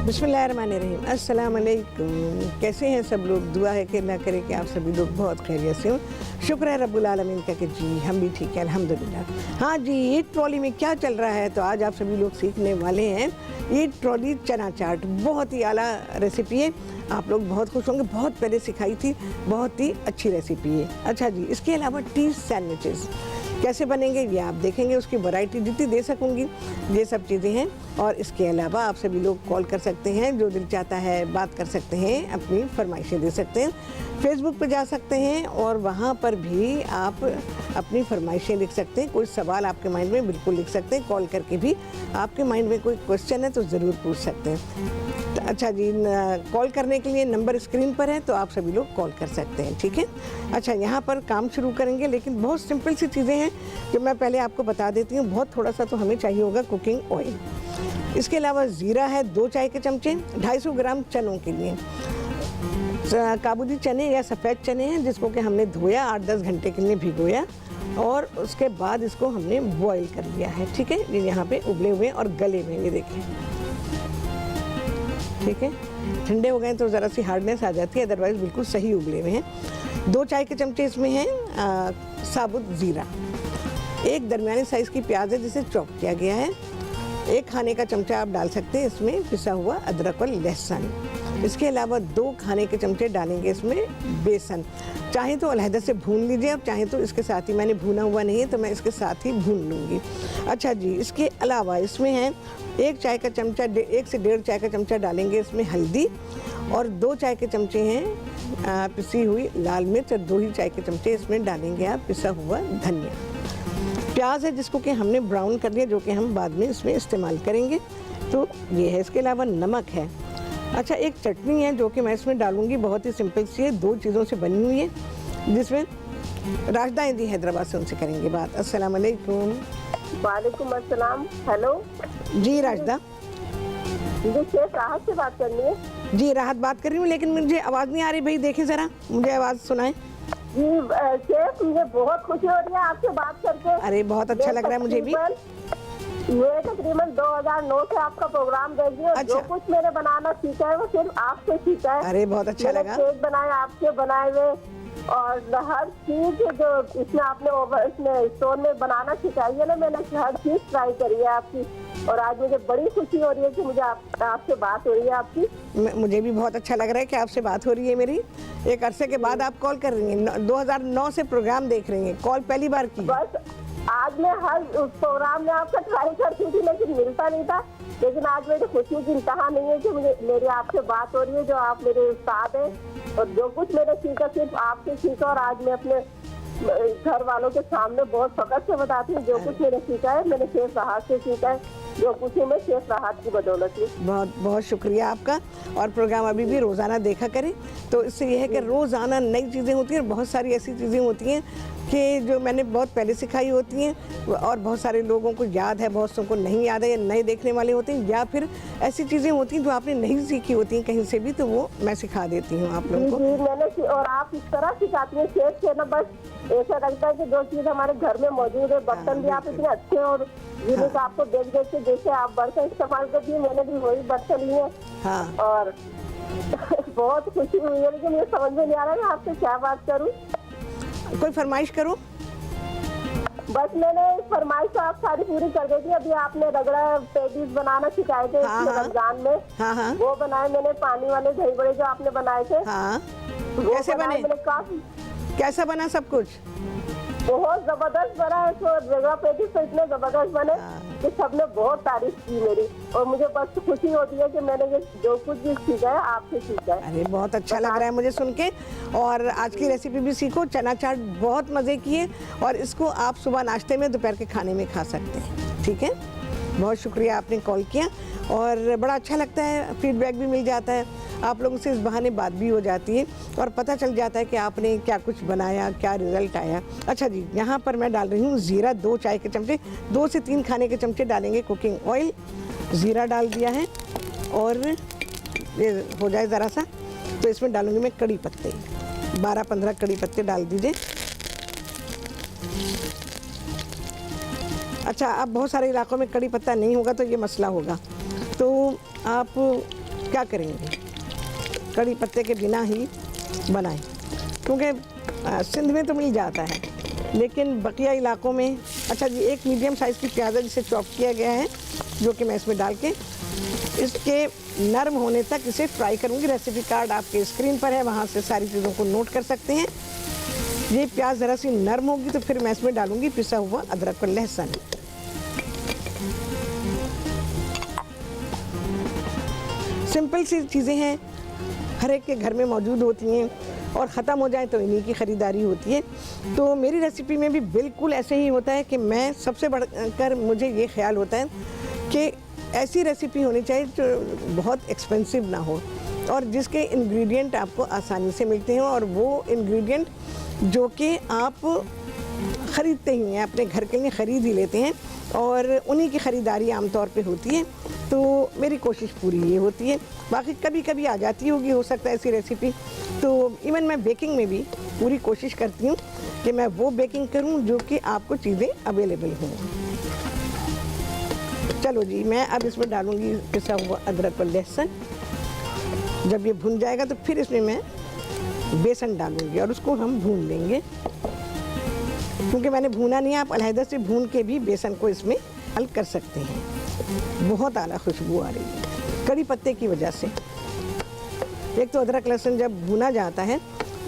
बिस्मिल्लाहिर्रहमानिर्रहीम। अस्सलाम वालेकुम। कैसे हैं सब लोग? दुआ है कि अल्लाह करे कि आप सभी लोग बहुत खैरियत से हों। शुक्र है रब्बुल आलमीन का कि जी हम भी ठीक है अल्हम्दुलिल्लाह। हाँ जी, ईद ट्रॉली में क्या चल रहा है, तो आज आप सभी लोग सीखने वाले हैं ईद ट्रॉली चना चाट। बहुत ही आला रेसिपी है, आप लोग बहुत खुश होंगे। बहुत पहले सिखाई थी, बहुत ही अच्छी रेसिपी है। अच्छा जी, इसके अलावा टी सैंडविचेस कैसे बनेंगे ये आप देखेंगे। उसकी वैरायटी जितनी दे सकूंगी ये सब चीज़ें हैं। और इसके अलावा आप सभी लोग कॉल कर सकते हैं, जो दिल चाहता है बात कर सकते हैं, अपनी फरमाइशें दे सकते हैं। फेसबुक पे जा सकते हैं और वहाँ पर भी आप अपनी फरमाइशें लिख सकते हैं। कोई सवाल आपके माइंड में बिल्कुल लिख सकते हैं। कॉल करके भी आपके माइंड में कोई क्वेश्चन है तो ज़रूर पूछ सकते हैं। अच्छा जी, कॉल करने के लिए नंबर स्क्रीन पर है, तो आप सभी लोग कॉल कर सकते हैं, ठीक है। अच्छा, यहाँ पर काम शुरू करेंगे, लेकिन बहुत सिंपल सी चीज़ें हैं जो मैं पहले आपको बता देती हूँ। बहुत थोड़ा सा तो हमें चाहिए होगा कुकिंग ऑयल। इसके अलावा ज़ीरा है 2 चाय के चमचे। 250 ग्राम चनों के लिए काबुली चने या सफ़ेद चने हैं, जिसको कि हमने धोया, 8-10 घंटे के लिए भिगोया और उसके बाद इसको हमने बॉईल कर लिया है, ठीक है। ये यहाँ पे उबले हुए और गले हुए, ये देखिए, ठीक है। ठंडे हो गए तो ज़रा सी हार्डनेस आ जाती है, अदरवाइज़ बिल्कुल सही उबले हुए हैं। 2 चाय के चमचे इसमें हैं साबुत ज़ीरा। 1 दरमियानी साइज़ की प्याज है जिसे चॉप किया गया है। 1 खाने का चमचा आप डाल सकते हैं इसमें पिसा हुआ अदरक और लहसुन। इसके अलावा 2 खाने के चमचे डालेंगे इसमें बेसन। चाहे तो अलहदा से भून लीजिए, अब चाहे तो इसके साथ ही, मैंने भूना हुआ नहीं है तो मैं इसके साथ ही भून लूँगी। अच्छा जी, इसके अलावा इसमें है 1 चाय का चमचा, 1 से 1.5 चाय का चमचा डालेंगे इसमें हल्दी, और 2 चाय के चमचे हैं पिसी हुई लाल मिर्च, और 2 ही चाय के चमचे इसमें डालेंगे आप पिसा हुआ धनिया। प्याज है जिसको कि हमने ब्राउन कर लिया, जो कि हम बाद में इसमें इस्तेमाल करेंगे, तो ये है। इसके अलावा नमक है। अच्छा, एक चटनी है जो कि मैं इसमें डालूंगी, बहुत ही सिंपल सी है, 2 चीज़ों से बनी हुई है, जिसमें राजदा इंदी हैदराबाद से उनसे करेंगे बात। अस्सलाम वालेकुम। वालेकुम अस्सलाम। हेलो जी राजदा। मुझे शेफ राहत से बात करनी है। जी राहत बात कर रही हूँ, लेकिन मुझे आवाज़ नहीं आ रही। भाई देखें ज़रा, मुझे आवाज़ सुनाएं। जी शेफ, मुझे बहुत खुशी हो रही है आपसे बात करके। अरे बहुत अच्छा लग रहा है मुझे भी। ये तकरीबन 2009 से आपका प्रोग्राम देख रही हूँ। अच्छा। जो कुछ मैंने बनाना सीखा है वो सिर्फ आपसे सीखा है। अरे बहुत अच्छा लगा। केक बनाए आपके बनाए हुए, और हर चीज जो इसमें आपने इसमें स्टोन में बनाना सिखाई है ना, मैंने हर चीज ट्राई करी है आपकी, और आज मुझे बड़ी खुशी हो रही है कि मुझे आपसे बात हो रही है आपकी। मुझे भी बहुत अच्छा लग रहा है कि आपसे बात हो रही है मेरी। एक अरसे के बाद आप कॉल कर रही हैं। 2009 से प्रोग्राम देख रही हैं, कॉल पहली बार की? बस आज मैं हर उस प्रोग्राम में आपका ट्राई करती थी, लेकिन मिलता नहीं था। लेकिन आज मेरी खुशी की इंतहा नहीं है कि मेरी आपसे बात हो रही है, जो आप मेरे उस्ताद हैं, और जो कुछ मैंने सीखा सिर्फ आपसे सीखा, और आज मैं अपने घर वालों के सामने बहुत फख्र से बताती हूँ, जो कुछ मैंने सीखा है मैंने शेफ राहत से सीखा है, जो कुछ मैं शेफ राहत की बदौलत है। बहुत बहुत शुक्रिया आपका। और प्रोग्राम अभी भी रोज़ाना देखा करें, तो इससे यह है कि रोज़ाना नई चीज़ें होती हैं, और बहुत सारी ऐसी चीज़ें होती हैं कि जो मैंने बहुत पहले सिखाई होती हैं, और बहुत सारे लोगों को याद है, बहुत को नहीं याद है, या नए देखने वाले होते हैं, या फिर ऐसी चीज़ें होती हैं जो आपने नहीं सीखी होती हैं कहीं से भी, तो वो मैं सिखा देती हूँ आप लोगों को। मैंने, और आप इस तरह सिखाती हैं शेफ से ना, बस ऐसा लगता है कि जो चीज़ हमारे घर में मौजूद है, बर्तन भी आप इतने अच्छे, और जिन्हें आपको देख देख के जैसे आप बर्तन इस्तेमाल करती है, मैंने भी वही बर्तन लिए। हाँ। और बहुत खुशी हुई है, लेकिन मुझे समझ में नहीं आ रहा है आपसे क्या बात करूं। कोई फरमाइश करूं? बस मैंने फरमाइश तो आप सारी पूरी कर दी थी। अभी आपने रगड़ा पेटीज बनाना सिखाए थे रमजान में। हाँ। वो बनाए मैंने, पानी वाले दही बड़े जो आपने बनाए थे। हाँ। कैसे बने? कैसा बना सब कुछ? बहुत जबरदस्त बना है। तो रगड़ा पेटीज तो इतने जबरदस्त बने कि सबने बहुत तारीफ की मेरी, और मुझे बस खुशी होती है कि मैंने ये जो कुछ भी सीखा है आपसे सीखा है। अरे बहुत अच्छा लग रहा है मुझे सुन के। और आज की रेसिपी भी सीखो, चना चाट बहुत मज़े की है, और इसको आप सुबह नाश्ते में, दोपहर के खाने में खा सकते हैं, ठीक है। बहुत शुक्रिया आपने कॉल किया, और बड़ा अच्छा लगता है, फीडबैक भी मिल जाता है आप लोगों से, इस बहाने बात भी हो जाती है, और पता चल जाता है कि आपने क्या कुछ बनाया, क्या रिज़ल्ट आया। अच्छा जी, यहाँ पर मैं डाल रही हूँ ज़ीरा 2 चाय के चमचे, 2 से 3 खाने के चमचे डालेंगे कुकिंग ऑयल। ज़ीरा डाल दिया है, और ये हो जाए ज़रा सा तो इसमें डालूंगी मैं कड़ी पत्ते, 12-15 कड़ी पत्ते डाल दीजिए। अच्छा, अब बहुत सारे इलाकों में कड़ी पत्ता नहीं होगा तो ये मसला होगा, तो आप क्या करेंगे, कड़ी पत्ते के बिना ही बनाएं, क्योंकि सिंध में तो मिल जाता है लेकिन बकिया इलाकों में। अच्छा जी, एक मीडियम साइज़ की प्याज है जिसे चॉप किया गया है, जो कि मैं इसमें डाल के इसके नरम होने तक इसे फ्राई करूँगी। रेसिपी कार्ड आपके स्क्रीन पर है, वहाँ से सारी चीज़ों को नोट कर सकते हैं। ये प्याज ज़रा सी नरम होगी तो फिर मैं इसमें डालूँगी पिसा हुआ अदरक और लहसुन। सिंपल सी चीज़ें हैं, हर एक के घर में मौजूद होती हैं और ख़त्म हो जाए तो इन्हीं की ख़रीदारी होती है। तो मेरी रेसिपी में भी बिल्कुल ऐसे ही होता है कि मैं सबसे बढ़कर मुझे ये ख्याल होता है कि ऐसी रेसिपी होनी चाहिए जो बहुत एक्सपेंसिव ना हो और जिसके इंग्रेडिएंट आपको आसानी से मिलते हैं और वो इंग्रेडिएंट जो कि आप ख़रीदते ही हैं, अपने घर के लिए ख़रीद ही लेते हैं और उन्हीं की ख़रीदारी आमतौर पे होती है। तो मेरी कोशिश पूरी ये होती है, बाकी कभी कभी आ जाती होगी, हो सकता है ऐसी रेसिपी। तो इवन मैं बेकिंग में भी पूरी कोशिश करती हूँ कि मैं वो बेकिंग करूँ जो कि आपको चीज़ें अवेलेबल हों। चलो जी, मैं अब इसमें डालूँगी पिसा हुआ अदरक और लहसुन। जब ये भुन जाएगा तो फिर इसमें मैं बेसन डालूँगी और उसको हम भून लेंगे, क्योंकि मैंने भूना नहीं है, आप अलहदा से भून के भी बेसन को इसमें हल कर सकते हैं। बहुत आला खुशबू आ रही है कड़ी पत्ते की वजह से। एक तो अदरक लहसुन जब भुना जाता है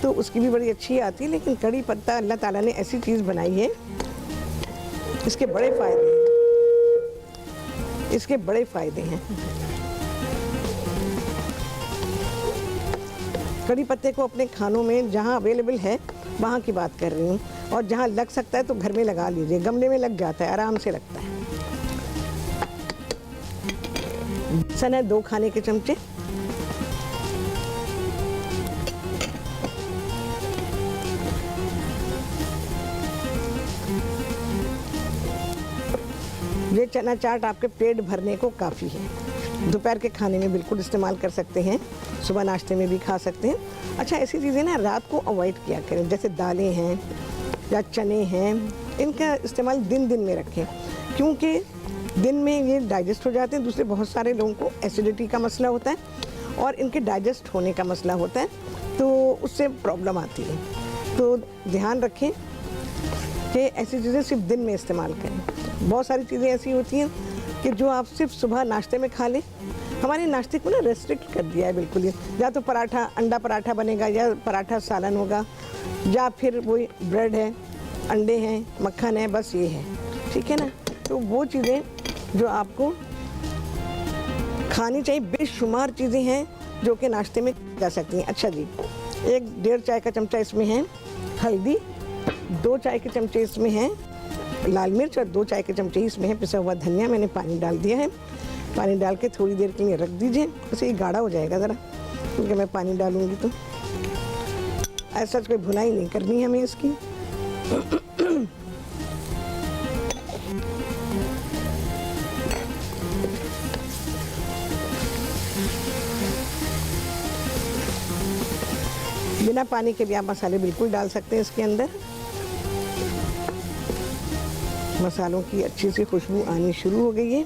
तो उसकी भी बड़ी अच्छी आती है, लेकिन कड़ी पत्ता अल्लाह ताला ने ऐसी चीज़ बनाई है, इसके बड़े फ़ायदे हैं, इसके बड़े फ़ायदे हैं। कड़ी पत्ते को अपने खानों में जहाँ अवेलेबल है वहाँ की बात कर रही हूँ, और जहाँ लग सकता है तो घर में लगा लीजिए, गमले में लग जाता है, आराम से लगता है। बेसन है 2 खाने के चमचे, ये चना चाट आपके पेट भरने को काफ़ी है। दोपहर के खाने में बिल्कुल इस्तेमाल कर सकते हैं, सुबह नाश्ते में भी खा सकते हैं। अच्छा, ऐसी चीज़ें ना रात को अवॉइड किया करें, जैसे दालें हैं या चने हैं, इनका इस्तेमाल दिन में रखें, क्योंकि दिन में ये डाइजेस्ट हो जाते हैं। दूसरे बहुत सारे लोगों को एसिडिटी का मसला होता है और इनके डाइजेस्ट होने का मसला होता है, तो उससे प्रॉब्लम आती है। तो ध्यान रखें कि ऐसी चीज़ें सिर्फ दिन में इस्तेमाल करें। बहुत सारी चीज़ें ऐसी होती हैं कि जो आप सिर्फ सुबह नाश्ते में खा लें। हमारे नाश्ते को ना रेस्ट्रिक्ट कर दिया है बिल्कुल ही, या तो पराठा, अंडा पराठा बनेगा, या पराठा सालन होगा, या फिर वही ब्रेड है, अंडे हैं, मक्खन है, बस ये है, ठीक है ना। तो वो चीज़ें जो आपको खानी चाहिए, बेशुमार चीज़ें हैं जो कि नाश्ते में जा सकती हैं। अच्छा जी, 1.5 चाय का चमचा इसमें है हल्दी, 2 चाय के चमचे इसमें हैं लाल मिर्च और 2 चाय के चमचे इसमें है पिसा हुआ धनिया। मैंने पानी डाल दिया है, पानी डाल के थोड़ी देर के लिए रख दीजिए, उसे ये गाढ़ा हो जाएगा ज़रा, क्योंकि मैं पानी डालूँगी तो ऐसा कोई भुनाई नहीं करनी है हमें इसकी। बिना पानी के भी आप मसाले बिल्कुल डाल सकते हैं इसके अंदर। मसालों की अच्छी सी खुशबू आनी शुरू हो गई है।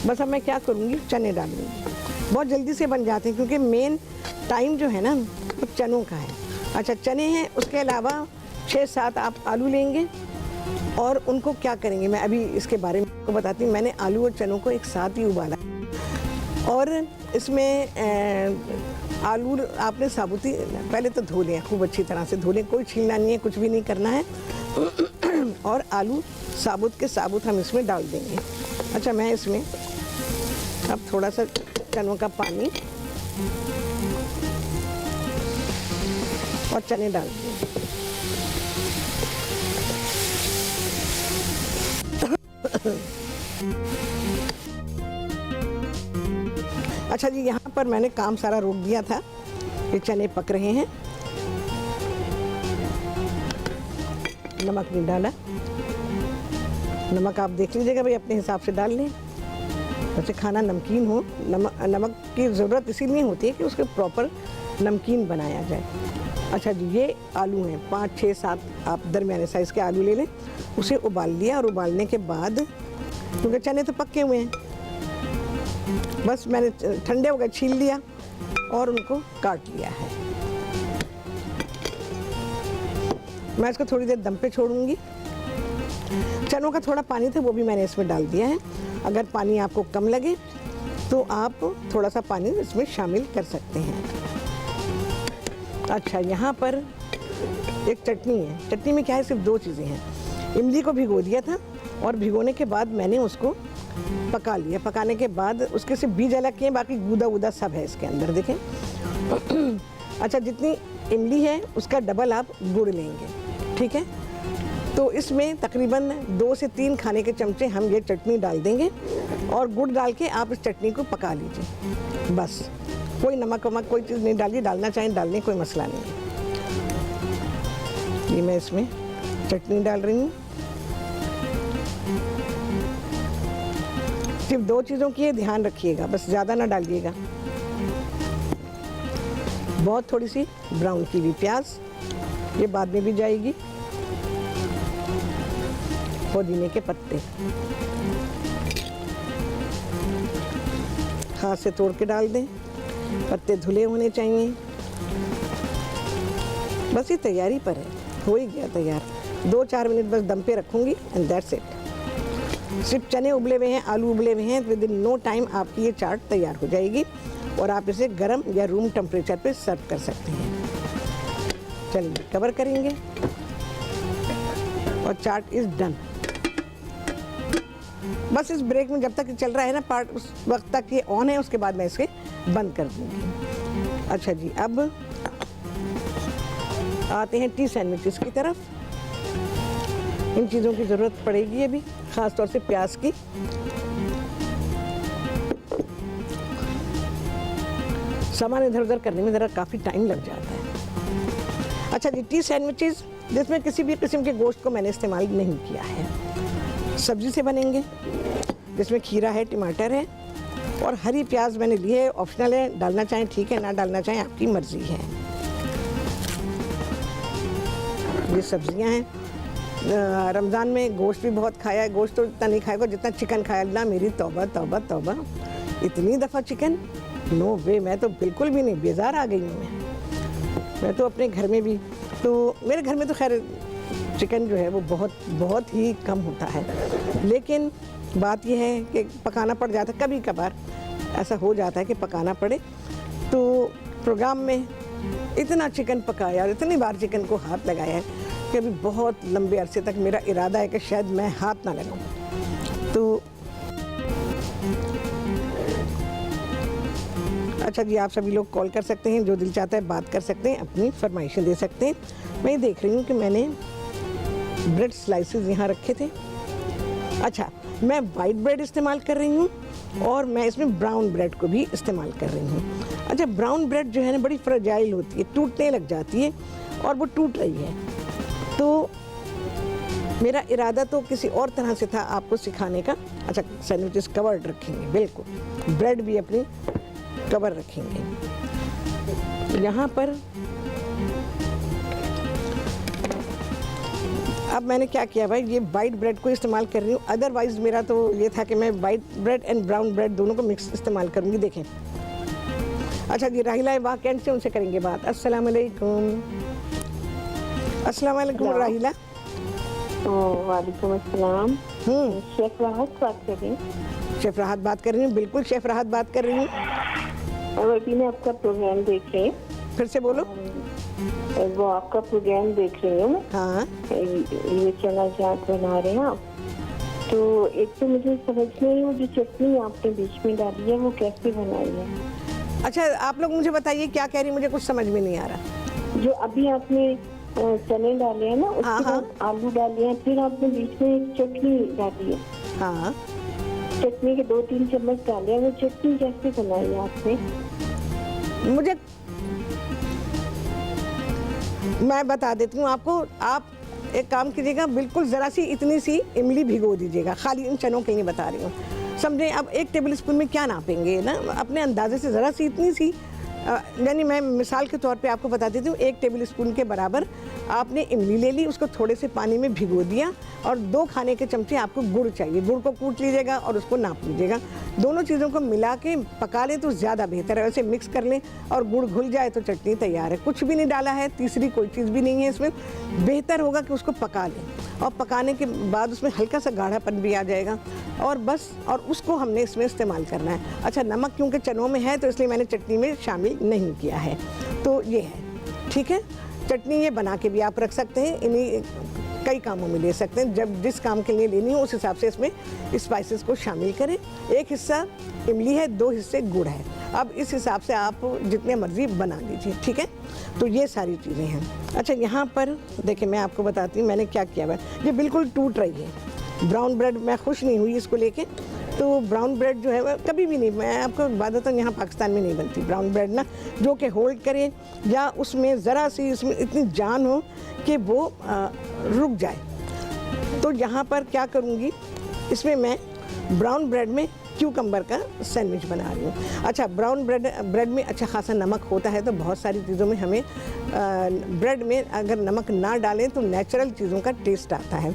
बस अब मैं क्या करूँगी, चने डालूँगी। बहुत जल्दी से बन जाते हैं, क्योंकि मेन टाइम जो है ना वो चनों का है। अच्छा, चने हैं, उसके अलावा 6-7 आप आलू लेंगे और उनको क्या करेंगे मैं अभी इसके बारे में आपको बताती हूँ। मैंने आलू और चनों को एक साथ ही उबाला और इसमें आलू आपने साबुती पहले तो धो लें, खूब अच्छी तरह से धो लें, कोई छीलना नहीं है, कुछ भी नहीं करना है। और आलू साबुत के साबुत हम इसमें डाल देंगे। अच्छा, मैं इसमें अब थोड़ा सा चनों का पानी और चने डाल देंगे। अच्छा जी, यहाँ पर मैंने काम सारा रोक दिया था, ये चने पक रहे हैं। नमक नहीं डाला, नमक आप देख लीजिएगा भाई, अपने हिसाब से डाल लें। वैसे खाना नमकीन हो, नमक की ज़रूरत इसीलिए होती है कि उसके प्रॉपर नमकीन बनाया जाए। अच्छा जी, ये आलू हैं 5, 6, 7 आप दरमियाने साइज़ के आलू ले लें, उसे उबाल लिया और उबालने के बाद, क्योंकि चने तो पक्के हुए हैं, बस मैंने ठंडे हो गए, छील लिया और उनको काट लिया है। मैं इसको थोड़ी देर दम पे छोड़ूंगी। चनों का थोड़ा पानी था वो भी मैंने इसमें डाल दिया है। अगर पानी आपको कम लगे तो आप थोड़ा सा पानी इसमें शामिल कर सकते हैं। अच्छा, यहाँ पर एक चटनी है। चटनी में क्या है, सिर्फ 2 चीज़ें हैं। इमली को भिगो दिया था और भिगोने के बाद मैंने उसको पका लिया। पकाने के बाद उसके सिर्फ बीज अलग किए, बाकी गूदा वूदा सब है इसके अंदर, देखें। अच्छा, जितनी इमली है उसका डबल आप गुड़ लेंगे, ठीक है। तो इसमें तकरीबन 2 से 3 खाने के चमचे हम ये चटनी डाल देंगे और गुड़ डाल के आप इस चटनी को पका लीजिए। बस, कोई नमक वमक कोई चीज़ नहीं डालिए, डालना चाहें डालने कोई मसला नहीं है। ये मैं इसमें चटनी डाल रही हूँ। सिर्फ 2 चीज़ों की ध्यान रखिएगा, बस ज़्यादा ना डालिएगा। बहुत थोड़ी सी ब्राउन की हुई प्याज, ये बाद में भी जाएगी। पुदीने के पत्ते हाथ से तोड़ के डाल दें, पत्ते धुले होने चाहिए। बस ये तैयारी पर है, हो ही गया तैयार। 2-4 मिनट बस दम पे रखूंगी एंड दैट्स इट। सिर्फ चने उबले हुए हैं, आलू उबले हुए हैं, विद इन नो टाइम आपकी ये चाट तैयार हो जाएगी और आप इसे गर्म या रूम टेम्परेचर पे सर्व कर सकते हैं। चलिए कवर करेंगे और चाट इज़ डन। बस इस ब्रेक में जब तक चल रहा है ना पार्ट, उस वक्त तक ये ऑन है, उसके बाद मैं इसे बंद कर दूँगी। अच्छा जी, अब आते हैं टी सैंडविचेस की तरफ। इन चीज़ों की ज़रूरत पड़ेगी अभी, ख़ास तौर से प्याज की। सामान इधर उधर करने में ज़रा काफ़ी टाइम लग जाता है। अच्छा जी, टी सैंडविचेस जिसमें किसी भी किस्म के गोश्त को मैंने इस्तेमाल नहीं किया है, सब्जी से बनेंगे, जिसमें खीरा है, टमाटर है और हरी प्याज मैंने ली है। ऑप्शनल है, डालना चाहें ठीक है, ना डालना चाहें आपकी मर्जी है। ये सब्जियां हैं। रमज़ान में गोश्त भी बहुत खाया है, गोश्त तो इतना नहीं खाएगा जितना चिकन खाया। अल्लाह मेरी तौबा तौबा तौबा, इतनी दफ़ा चिकन, नो वे, मैं तो बिल्कुल भी नहीं, बेजार आ गई हूँ मैं तो अपने घर में भी। तो मेरे घर में तो खैर चिकन जो है वो बहुत ही कम होता है, लेकिन बात यह है कि पकाना पड़ जाता है, कभी कभार ऐसा हो जाता है कि पकाना पड़े। तो प्रोग्राम में इतना चिकन पकाया और इतनी बार चिकन को हाथ लगाया है कि अभी बहुत लंबे अरसे तक मेरा इरादा है कि शायद मैं हाथ ना लगाऊं। तो अच्छा जी, आप सभी लोग कॉल कर सकते हैं, जो दिल चाहता है बात कर सकते हैं, अपनी फरमाइशें दे सकते हैं। मैं ये देख रही हूँ कि मैंने ब्रेड स्लाइसेस यहाँ रखे थे। अच्छा, मैं वाइट ब्रेड इस्तेमाल कर रही हूँ और मैं इसमें ब्राउन ब्रेड को भी इस्तेमाल कर रही हूँ। अच्छा, ब्राउन ब्रेड जो है ना बड़ी फ्रेजाइल होती है, टूटने लग जाती है और वो टूट रही है। तो मेरा इरादा तो किसी और तरह से था आपको सिखाने का। अच्छा, सैंडविचेस कवर्ड रखेंगे, बिल्कुल, ब्रेड भी अपनी कवर रखेंगे। यहाँ पर अब मैंने क्या किया भाई, ये वाइट ब्रेड को इस्तेमाल कर रही हूँ। अदरवाइज़ मेरा तो ये था कि मैं white bread and brown bread दोनों को मिक्स इस्तेमाल करूँगी। देखें। अच्छा जी, राहिला वाकई से उनसे करेंगे बात। अस्सलाम वालेकुम। अस्सलाम वालेकुम राहिला। वालेकुम अस्सलाम। शेफ राहत बात कर रही हूँ। शेफ राहत बात कर रही हूँ, बिल्कुल शेफ राहत बात कर रही हूँ। और अभी मैं आपका प्रोग्राम देख रही हूँ। फिर से बोलो। वो आपका प्रोग्राम देख रही हूँ। हाँ, ये चना चाट बना रहे हैं आप। तो एक तो मुझे समझ नहीं, वो जो चटनी आपने बीच में डाली है वो कैसे बनाई है? अच्छा, आप लोग मुझे बताइए क्या कह रही, मुझे कुछ समझ में नहीं आ रहा। जो अभी आपने चने डाले हैं ना, उसके बाद आलू डाले हैं, फिर आपने बीच में एक चटनी डाली है। हाँ, चटनी के 2-3 चम्मच डाले हैं। वो चटनी कैसे बनाई है आपने? मुझे, मैं बता देती हूँ आपको। आप एक काम कीजिएगा, बिल्कुल ज़रा सी इतनी सी इमली भिगो दीजिएगा, खाली इन चनों के लिए बता रही हूँ, समझे। अब 1 टेबल स्पून में क्या नापेंगे ना, अपने अंदाजे से ज़रा सी इतनी सी यानी मैं मिसाल के तौर पे आपको बता देती हूँ, 1 टेबल स्पून के बराबर आपने इमली ले ली, उसको थोड़े से पानी में भिगो दिया, और 2 खाने के चमचे आपको गुड़ चाहिए। गुड़ को कूट लीजिएगा और उसको नाप लीजिएगा। दोनों चीज़ों को मिला के पका लें तो ज़्यादा बेहतर है। वैसे मिक्स कर लें और गुड़ घुल जाए तो चटनी तैयार है। कुछ भी नहीं डाला है, तीसरी कोई चीज़ भी नहीं है इसमें। बेहतर होगा कि उसको पका लें, और पकाने के बाद उसमें हल्का सा गाढ़ापन भी आ जाएगा, और बस, और उसको हमने इसमें इस्तेमाल करना है। अच्छा, नमक क्योंकि चनों में है तो इसलिए मैंने चटनी में शामिल नहीं किया है। तो ये है, ठीक है। चटनी ये बना के भी आप रख सकते हैं, इन्हीं कई कामों में ले सकते हैं। जब जिस काम के लिए लेनी हो उस हिसाब से इसमें स्पाइसेस को शामिल करें। 1 हिस्सा इमली है, 2 हिस्से गुड़ है। अब इस हिसाब से आप जितने मर्जी बना लीजिए, ठीक है। तो ये सारी चीज़ें हैं। अच्छा, यहाँ पर देखिए मैं आपको बताती हूँ मैंने क्या किया हुआ है। ये बिल्कुल टूट रही है ब्राउन ब्रेड। मैं खुश नहीं हुई इसको लेके। तो ब्राउन ब्रेड जो है वह कभी भी नहीं, मैं आपको बात बताऊँ, यहाँ पाकिस्तान में नहीं बनती ब्राउन ब्रेड ना, जो कि होल्ड करे या उसमें ज़रा सी इसमें इतनी जान हो कि वो रुक जाए। तो यहाँ पर क्या करूँगी, इसमें मैं ब्राउन ब्रेड में क्यूकम्बर का सैंडविच बना रही हूँ। अच्छा, ब्राउन ब्रेड में अच्छा खासा नमक होता है, तो बहुत सारी चीज़ों में हमें ब्रेड में अगर नमक ना डालें तो नेचुरल चीज़ों का टेस्ट आता है।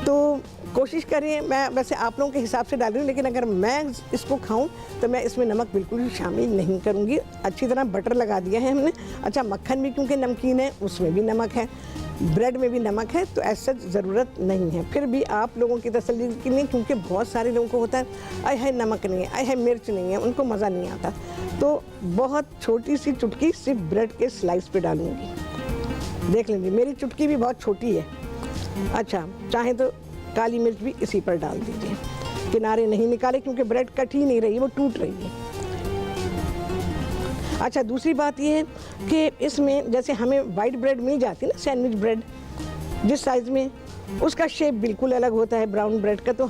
तो कोशिश करिए, मैं वैसे आप लोगों के हिसाब से डाल रही हूँ, लेकिन अगर मैं इसको खाऊं तो मैं इसमें नमक बिल्कुल भी शामिल नहीं करूँगी। अच्छी तरह बटर लगा दिया है हमने। अच्छा, मक्खन भी क्योंकि नमकीन है उसमें भी नमक है, ब्रेड में भी नमक है, तो ऐसा ज़रूरत नहीं है। फिर भी आप लोगों की तसल्ली के लिए, क्योंकि बहुत सारे लोगों को होता है आय है नमक नहीं है, आय है मिर्च नहीं है, उनको मज़ा नहीं आता, तो बहुत छोटी सी चुटकी सिर्फ ब्रेड के स्लाइस पे डालूँगी। देख लीजिए मेरी चुटकी भी बहुत छोटी है। अच्छा, चाहे तो काली मिर्च भी इसी पर डाल दीजिए। किनारे नहीं निकाले क्योंकि ब्रेड कट ही नहीं रही है, वो टूट रही है। अच्छा, दूसरी बात ये है कि इसमें जैसे हमें वाइट ब्रेड मिल जाती है ना, सैंडविच ब्रेड जिस साइज़ में, उसका शेप बिल्कुल अलग होता है ब्राउन ब्रेड का। तो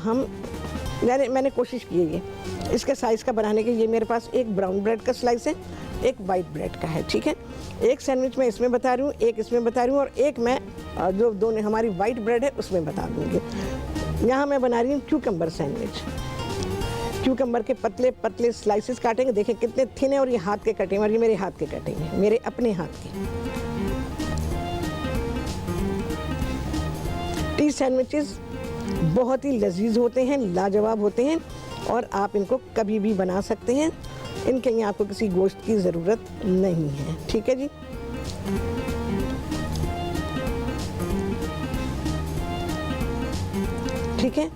मैंने कोशिश की है ये इसके साइज़ का बनाने के। ये मेरे पास एक ब्राउन ब्रेड का स्लाइस है, एक वाइट ब्रेड का है, ठीक है। एक सैंडविच मैं इसमें बता रही हूँ, एक इसमें बता रही हूँ, और एक मैं जो दोनों हमारी वाइट ब्रेड है उसमें बता दूँगी। यहाँ मैं बना रही हूँ क्यूकम्बर सैंडविच। क्यूकम्बर के पतले पतले स्लाइसेस काटेंगे। देखें कितने थिन है, और ये हाथ के कटे हैं, और ये मेरे हाथ के कटे हैं, मेरे अपने हाथ के। टी सैंडविचेस बहुत ही लजीज होते हैं, लाजवाब होते हैं, और आप इनको कभी भी बना सकते हैं। इनके लिए आपको किसी गोश्त की ज़रूरत नहीं है, ठीक है जी। ठीक है,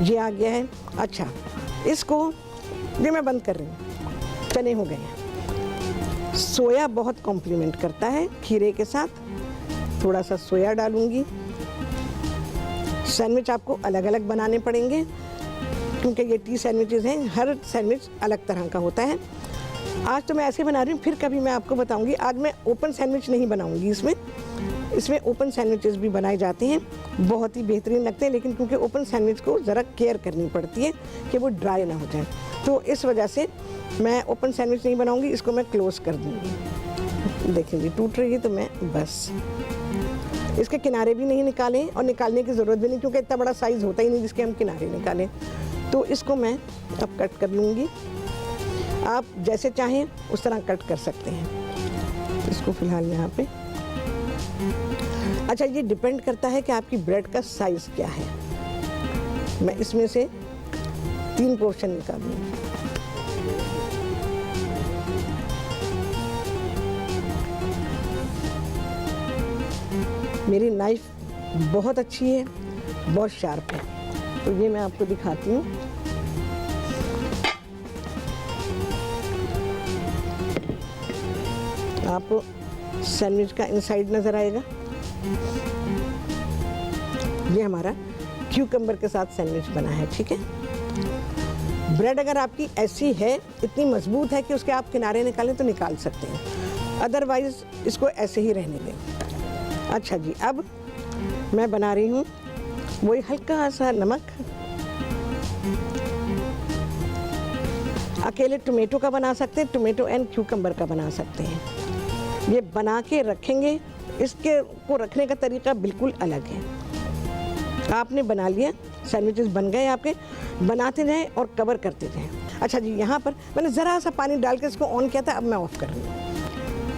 ये आ गया है। अच्छा, इसको ये मैं बंद कर रही हूँ। चने हो गए हैं। सोया बहुत कॉम्प्लीमेंट करता है खीरे के साथ, थोड़ा सा सोया डालूंगी। सैंडविच आपको अलग अलग बनाने पड़ेंगे क्योंकि ये टी सैंडविचेस हैं, हर सैंडविच अलग तरह का होता है। आज तो मैं ऐसे बना रही हूँ, फिर कभी मैं आपको बताऊंगी। आज मैं ओपन सैंडविच नहीं बनाऊंगी। इसमें ओपन सैंडविचेस भी बनाए जाते हैं, बहुत ही बेहतरीन लगते हैं, लेकिन क्योंकि ओपन सैंडविच को ज़रा केयर करनी पड़ती है कि वो ड्राई ना हो जाए, तो इस वजह से मैं ओपन सैंडविच नहीं बनाऊंगी। इसको मैं क्लोज कर दूँगी। देखिए टूट रही है, तो मैं बस इसके किनारे भी नहीं निकालें, और निकालने की ज़रूरत भी नहीं क्योंकि इतना बड़ा साइज़ होता ही नहीं जिसके हम किनारे निकालें। तो इसको मैं अब कट कर लूँगी। आप जैसे चाहें उस तरह कट कर सकते हैं। इसको फ़िलहाल यहाँ पे। अच्छा, ये डिपेंड करता है कि आपकी ब्रेड का साइज़ क्या है। मैं इसमें से 3 पोर्शन निकालूँगी। मेरी नाइफ बहुत अच्छी है, बहुत शार्प है, तो ये मैं आपको दिखाती हूँ। आपको सैंडविच का इनसाइड नज़र आएगा। ये हमारा क्यूकम्बर के साथ सैंडविच बना है, ठीक है। ब्रेड अगर आपकी ऐसी है, इतनी मजबूत है कि उसके आप किनारे निकालें तो निकाल सकते हैं, अदरवाइज इसको ऐसे ही रहने दें। अच्छा जी, अब मैं बना रही हूँ वही हल्का सा नमक। अकेले टोमेटो का बना सकते हैं, टोमेटो एंड क्यूकम्बर का बना सकते हैं। ये बना के रखेंगे, इसके को रखने का तरीका बिल्कुल अलग है। आपने बना लिया, सैंडविचेस बन गए आपके, बनाते रहें और कवर करते रहें। अच्छा जी, यहाँ पर मैंने ज़रा सा पानी डाल के इसको ऑन किया था, अब मैं ऑफ़ कर रही हूँ।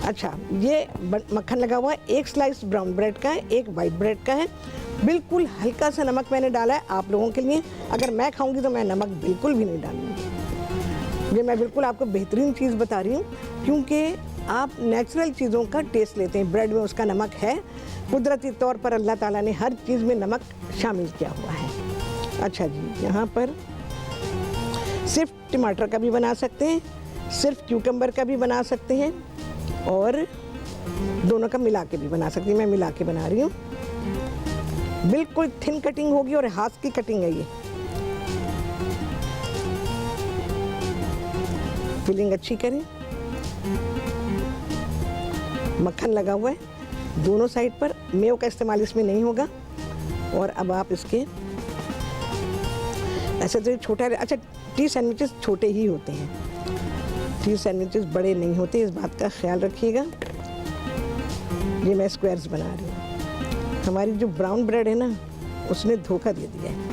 अच्छा, ये मक्खन लगा हुआ है, एक स्लाइस ब्राउन ब्रेड का है, एक वाइट ब्रेड का है। बिल्कुल हल्का सा नमक मैंने डाला है आप लोगों के लिए। अगर मैं खाऊंगी तो मैं नमक बिल्कुल भी नहीं डालूंगी। ये मैं बिल्कुल आपको बेहतरीन चीज़ बता रही हूँ, क्योंकि आप नेचुरल चीज़ों का टेस्ट लेते हैं। ब्रेड में उसका नमक है, कुदरती तौर पर अल्लाह ताला ने हर चीज़ में नमक शामिल किया हुआ है। अच्छा जी, यहाँ पर सिर्फ टमाटर का भी बना सकते हैं, सिर्फ क्यूकम्बर का भी बना सकते हैं, और दोनों का मिला के भी बना सकती हैं। मैं मिला के बना रही हूँ। बिल्कुल थिन कटिंग होगी और हाथ की कटिंग है ये। फिलिंग अच्छी करें। मक्खन लगा हुआ है दोनों साइड पर, मेयो का इस्तेमाल इसमें नहीं होगा। और अब आप इसके ऐसे तो छोटा, अच्छा टी सैंडविचेस छोटे ही होते हैं, टी सैंडविचेस बड़े नहीं होते, इस बात का ख्याल रखिएगा। ये मैं स्क्वायर्स बना रही हूँ। हमारी जो ब्राउन ब्रेड है ना, उसने धोखा दे दिया है।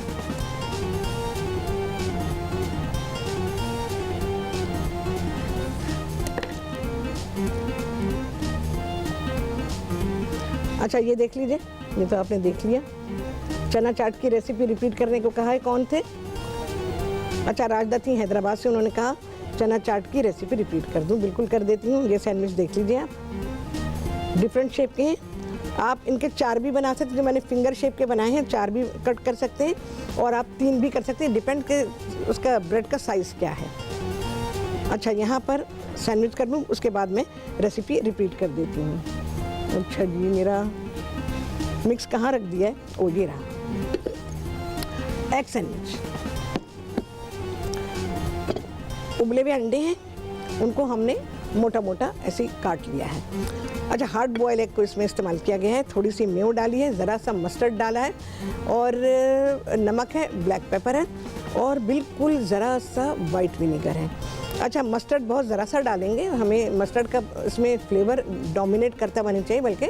अच्छा, ये देख लीजिए, ये तो आपने देख लिया। चना चाट की रेसिपी रिपीट करने को कहा है, कौन थे? अच्छा, राजदत्ती हैदराबाद से, उन्होंने कहा चना चाट की रेसिपी रिपीट कर दूं। बिल्कुल कर देती हूँ। ये सैंडविच देख लीजिए आप, डिफरेंट शेप के हैं। आप इनके 4 भी बना सकते हैं, जो मैंने फिंगर शेप के बनाए हैं, 4 भी कट कर सकते हैं, और आप 3 भी कर सकते हैं, डिपेंड के उसका ब्रेड का साइज़ क्या है। अच्छा, यहाँ पर सैंडविच कर लूँ, उसके बाद मैं रेसिपी रिपीट कर देती हूँ। अच्छा जी, मेरा मिक्स कहाँ रख दिया है? ओ, ये रहा। एग सैंडविच, उबले हुए अंडे हैं, उनको हमने मोटा मोटा ऐसे काट लिया है। अच्छा, हार्ड बॉयल एग को इसमें इस्तेमाल किया गया है। थोड़ी सी मेयो डाली है, ज़रा सा मस्टर्ड डाला है, और नमक है, ब्लैक पेपर है, और बिल्कुल ज़रा सा वाइट विनेगर है। अच्छा, मस्टर्ड बहुत ज़रा सा डालेंगे, हमें मस्टर्ड का इसमें फ्लेवर डोमिनेट करता हुआ नहीं चाहिए, बल्कि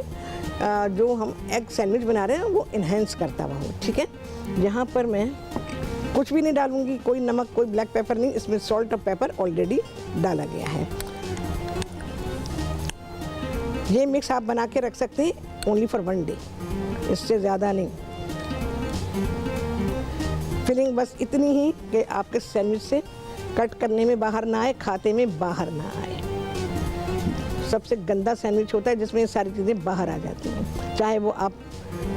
जो हम एग सैंडविच बना रहे हैं वो इन्हेंस करता हुआ हो। ठीक है, यहाँ पर मैं कुछ भी नहीं डालूंगी, कोई नमक, कोई ब्लैक पेपर नहीं, इसमें सॉल्ट और पेपर ऑलरेडी डाला गया है। ये मिक्स आप बना के रख सकते हैं ओनली फॉर 1 डे, इससे ज़्यादा नहीं। फिलिंग बस इतनी ही कि आपके सैंडविच से कट करने में बाहर ना आए, खाते में बाहर ना आए। सबसे गंदा सैंडविच होता है जिसमें ये सारी चीज़ें बाहर आ जाती हैं, चाहे वो आप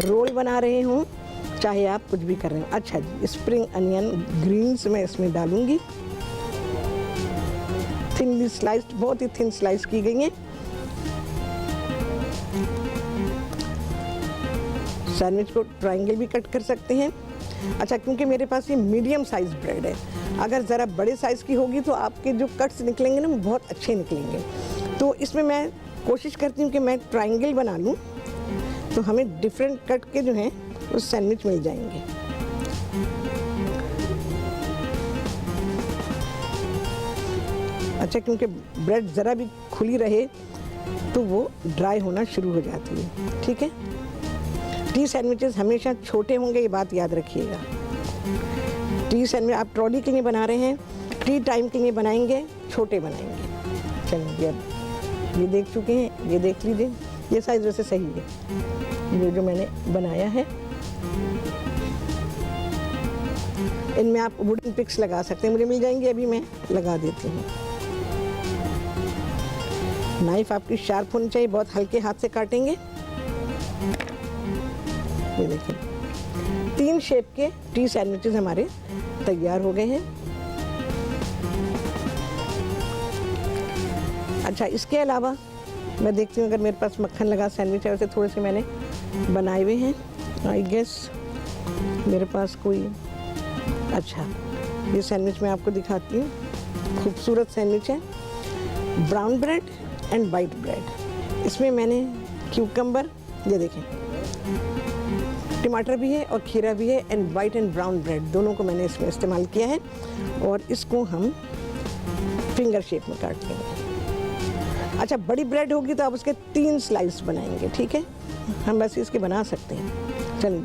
रोल बना रहे हों, चाहे आप कुछ भी कर रहे हो। अच्छा जी, स्प्रिंग अनियन ग्रीन्स मैं इसमें डालूंगी, थिनली स्लाइस्ड, बहुत ही थिन स्लाइस की गई हैं। सैंडविच को ट्रायंगल भी कट कर सकते हैं। अच्छा, क्योंकि मेरे पास ये मीडियम साइज़ ब्रेड है, अगर ज़रा बड़े साइज़ की होगी तो आपके जो कट्स निकलेंगे ना, वो बहुत अच्छे निकलेंगे। तो इसमें मैं कोशिश करती हूँ कि मैं ट्रायंगल बना लूँ, तो हमें डिफरेंट कट के जो हैं वो सैंडविच मिल जाएंगे। अच्छा, क्योंकि ब्रेड ज़रा भी खुली रहे तो वो ड्राई होना शुरू हो जाती है। ठीक है, टी सैंडविचेस हमेशा छोटे होंगे, ये बात याद रखिएगा। टी सैंडविच आप ट्रॉली के लिए बना रहे हैं, टी टाइम के लिए बनाएंगे, छोटे बनाएंगे। चलिए, अब ये देख चुके हैं, ये देख लीजिए, ये साइज़ वैसे सही है ये जो मैंने बनाया है। इनमें आप वुडन पिक्स लगा सकते हैं, मुझे मिल जाएंगे, अभी मैं लगा देती हूँ। नाइफ आपकी शार्प होनी चाहिए, बहुत हल्के हाथ से काटेंगे। ये देखिए, 3 शेप के टी सैंडविचेस हमारे तैयार हो गए हैं। अच्छा, इसके अलावा मैं देखती हूँ अगर मेरे पास मक्खन लगा सैंडविच है, वैसे थोड़े से मैंने बनाए हुए हैं। आई गेस मेरे पास कोई, अच्छा ये सैंडविच मैं आपको दिखाती हूँ। खूबसूरत सैंडविच है, brown bread and white bread. इसमें मैंने क्यूकम्बर, ये देखें, टमाटर भी है और खीरा भी है, and white and brown bread दोनों को मैंने इसमें इस्तेमाल किया है। और इसको हम फिंगर शेप में काट लेंगे। अच्छा, बड़ी ब्रेड होगी तो आप उसके 3 स्लाइस बनाएंगे। ठीक है, हम वैसे इसके बना सकते हैं। चलिए,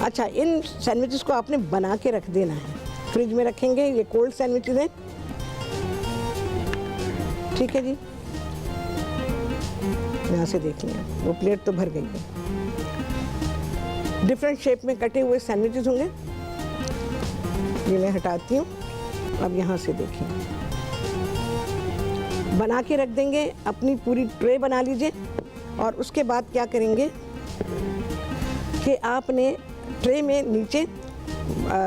अच्छा, इन सैंडविचेस को आपने बना के रख देना है, फ्रिज में रखेंगे। ये कोल्ड सैंडविचेस हैं, ठीक है जी, यहाँ से देख लिया वो प्लेट तो भर गई है। डिफरेंट शेप में कटे हुए सैंडविचेस होंगे, ये मैं हटाती हूँ। अब यहाँ से देखिए, बना के रख देंगे, अपनी पूरी ट्रे बना लीजिए। और उसके बाद क्या करेंगे कि आपने ट्रे में नीचे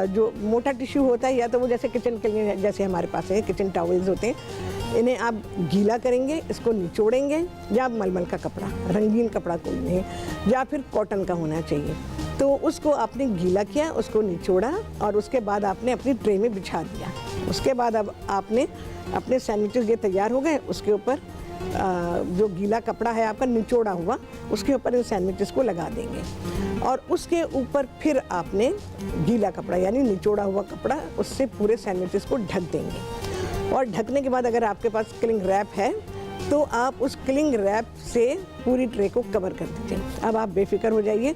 जो मोटा टिश्यू होता है, या तो वो जैसे किचन के लिए जैसे हमारे पास है किचन टॉवल्स होते हैं, इन्हें आप गीला करेंगे, इसको निचोड़ेंगे, या मलमल का कपड़ा, रंगीन कपड़ा कोई नहीं, या फिर कॉटन का होना चाहिए। तो उसको आपने गीला किया, उसको निचोड़ा और उसके बाद आपने अपनी ट्रे में बिछा दिया। उसके बाद अब आपने अपने सैंडविचेस ये तैयार हो गए, उसके ऊपर जो गीला कपड़ा है आपका निचोड़ा हुआ, उसके ऊपर इन सैंडविचेस को लगा देंगे। और उसके ऊपर फिर आपने गीला कपड़ा यानी निचोड़ा हुआ कपड़ा, उससे पूरे सैंडविचेस को ढक देंगे। और ढकने के बाद अगर आपके पास क्लिंग रैप है तो आप उस क्लिंग रैप से पूरी ट्रे को कवर कर दीजिए। अब आप बेफिक्र हो जाइए,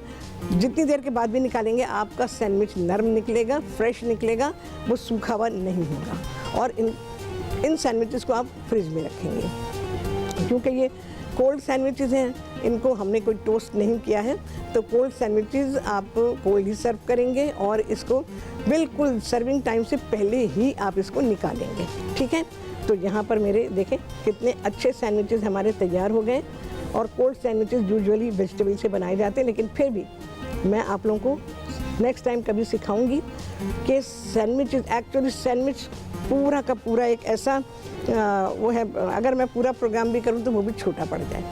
जितनी देर के बाद भी निकालेंगे आपका सैंडविच नरम निकलेगा, फ्रेश निकलेगा, वो सूखा हुआ नहीं होगा। और इन सैंडविचेस को आप फ्रिज में रखेंगे, क्योंकि ये कोल्ड सैंडविचेस हैं, इनको हमने कोई टोस्ट नहीं किया है। तो कोल्ड सैंडविचेस आप कोल्ड ही सर्व करेंगे और इसको बिल्कुल सर्विंग टाइम से पहले ही आप इसको निकालेंगे। ठीक है, तो यहाँ पर मेरे देखें कितने अच्छे सैंडविचेस हमारे तैयार हो गए। और कोल्ड सैंडविचेस यूजुअली वेजिटेबल से बनाए जाते हैं, लेकिन फिर भी मैं आप लोगों को नेक्स्ट टाइम कभी सिखाऊंगी कि सैंडविचेस, एक्चुअली सैंडविच पूरा का पूरा एक ऐसा वो है, अगर मैं पूरा प्रोग्राम भी करूं तो वो भी छोटा पड़ जाए,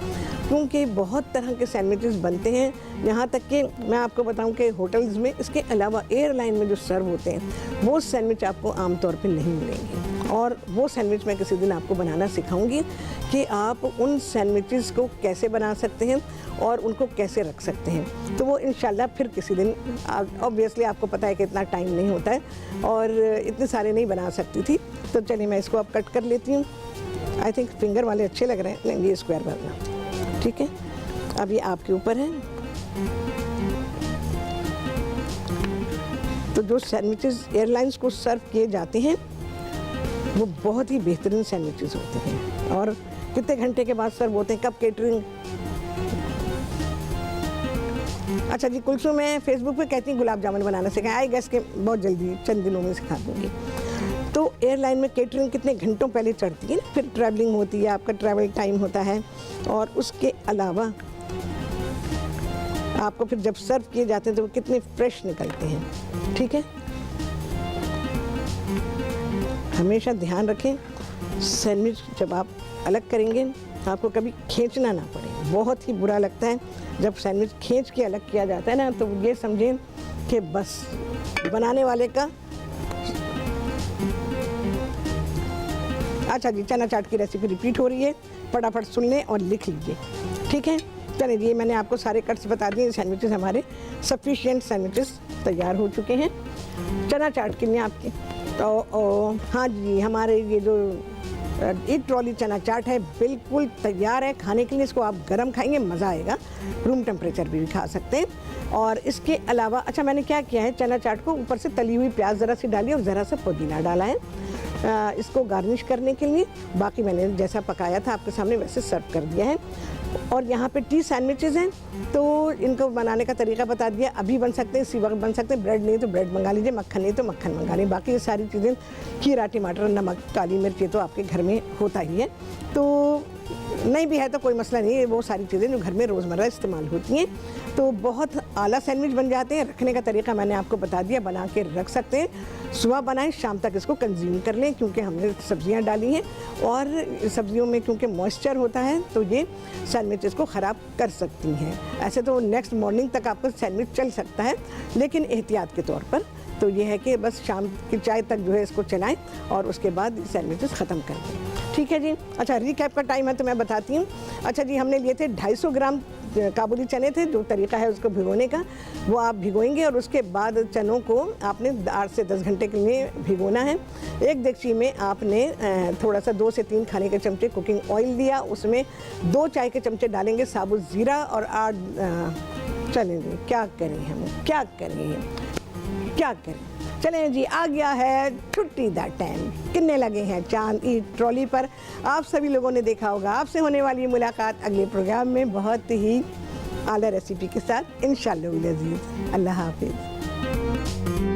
क्योंकि बहुत तरह के सैंडविचेस बनते हैं। यहाँ तक कि मैं आपको बताऊं कि होटल्स में इसके अलावा एयरलाइन में जो सर्व होते हैं वो सैंडविच आपको आमतौर पे नहीं मिलेंगे। और वो सैंडविच मैं किसी दिन आपको बनाना सिखाऊंगी कि आप उन सैंडविचेस को कैसे बना सकते हैं और उनको कैसे रख सकते हैं। तो वो इंशाल्लाह फिर किसी दिन, ऑब्वियसली आपको पता है कि इतना टाइम नहीं होता है और इतने सारे नहीं बना सकती थी। तो चलिए मैं इसको अब कट कर लेती हूँ। आई थिंक फिंगर वाले अच्छे लग रहे हैं, नहीं ये स्क्वायर बनना ठीक है। अब ये आपके ऊपर है। तो जो सैंडविचेस एयरलाइंस को सर्व किए जाते हैं वो बहुत ही बेहतरीन सैंडविचेस होते हैं। और कितने घंटे के बाद सर्व होते हैं, कब केटरिंग। अच्छा जी, कुलसुम मैं फेसबुक पे कहती हूँ गुलाब जामुन बनाना सिखाएं, आई गेस के बहुत जल्दी चंद दिनों में सिखा दूँगी। तो एयरलाइन में केटरिंग कितने घंटों पहले चढ़ती है ना, फिर ट्रैवलिंग होती है, आपका ट्रैवल टाइम होता है, और उसके अलावा आपको फिर जब सर्व किए जाते हैं तो वो कितने फ्रेश निकलते हैं। ठीक है, हमेशा ध्यान रखें सैंडविच जब आप अलग करेंगे आपको कभी खींचना ना पड़े। बहुत ही बुरा लगता है जब सैंडविच खींच के अलग किया जाता है ना, तो ये समझें कि बस बनाने वाले का। अच्छा जी, चना चाट की रेसिपी रिपीट हो रही है, फटाफट सुन लें और लिख लीजिए। ठीक है, चलिए ये मैंने आपको सारे कट्स बता दिए। सैंडविचेस हमारे सफिशिएंट सैंडविचेस तैयार हो चुके हैं चना चाट के लिए आपके। तो हाँ जी, हमारे ये जो एक ट्रॉली चना चाट है बिल्कुल तैयार है खाने के लिए। इसको आप गरम खाएंगे मज़ा आएगा, रूम टेम्परेचर भी खा सकते हैं। और इसके अलावा अच्छा मैंने क्या किया है, चना चाट को ऊपर से तली हुई प्याज ज़रा सी डाली और ज़रा सा पुदीना डाला है इसको गार्निश करने के लिए। बाकी मैंने जैसा पकाया था आपके सामने वैसे सर्व कर दिया है। और यहाँ पे टी सैंडविचेस हैं, तो इनको बनाने का तरीका बता दिया। अभी बन सकते हैं, इसी वक्त बन सकते हैं। ब्रेड नहीं तो ब्रेड मंगा लीजिए, मक्खन नहीं तो मक्खन मंगा लीजिए। बाकी ये सारी चीज़ें, खीरा, टमाटर, नमक, काली मिर्च, ये तो आपके घर में होता ही है। तो नहीं भी है तो कोई मसला नहीं है, वो सारी चीज़ें जो घर में रोज़मर्रा इस्तेमाल होती हैं। तो बहुत आला सैंडविच बन जाते हैं। रखने का तरीका मैंने आपको बता दिया, बना के रख सकते हैं। सुबह बनाएं, शाम तक इसको कंज्यूम कर लें, क्योंकि हमने सब्जियां डाली हैं और सब्जियों में क्योंकि मॉइस्चर होता है तो ये सैंडविचेस को ख़राब कर सकती हैं। ऐसे तो नेक्स्ट मॉर्निंग तक आपका सैंडविच चल सकता है, लेकिन एहतियात के तौर पर तो ये है कि बस शाम की चाय तक जो है इसको चलाएं और उसके बाद सैंडविचेस ख़त्म कर दें। ठीक है जी। अच्छा, रिकैप का टाइम है तो मैं बताती हूँ। अच्छा जी, हमने लिए थे 250 ग्राम काबुली चने थे। जो तरीका है उसको भिगोने का वो आप भिगोएंगे और उसके बाद चनों को आपने 8 से 10 घंटे के लिए भिगोना है। एक देगची में आपने थोड़ा सा 2 से 3 खाने के चमचे कुकिंग ऑयल लिया, उसमें 2 चाय के चमचे डालेंगे साबुत ज़ीरा और 8 चलेंगे क्या करें हम क्या करें क्या करें। चलें जी, आ गया है छुट्टी दा टाइम। कितने लगे हैं चांद ईद ट्रॉली पर, आप सभी लोगों ने देखा होगा। आपसे होने वाली मुलाकात अगले प्रोग्राम में बहुत ही आला रेसिपी के साथ इंशाअल्लाह अज़ीज़। अल्लाह हाफिज़।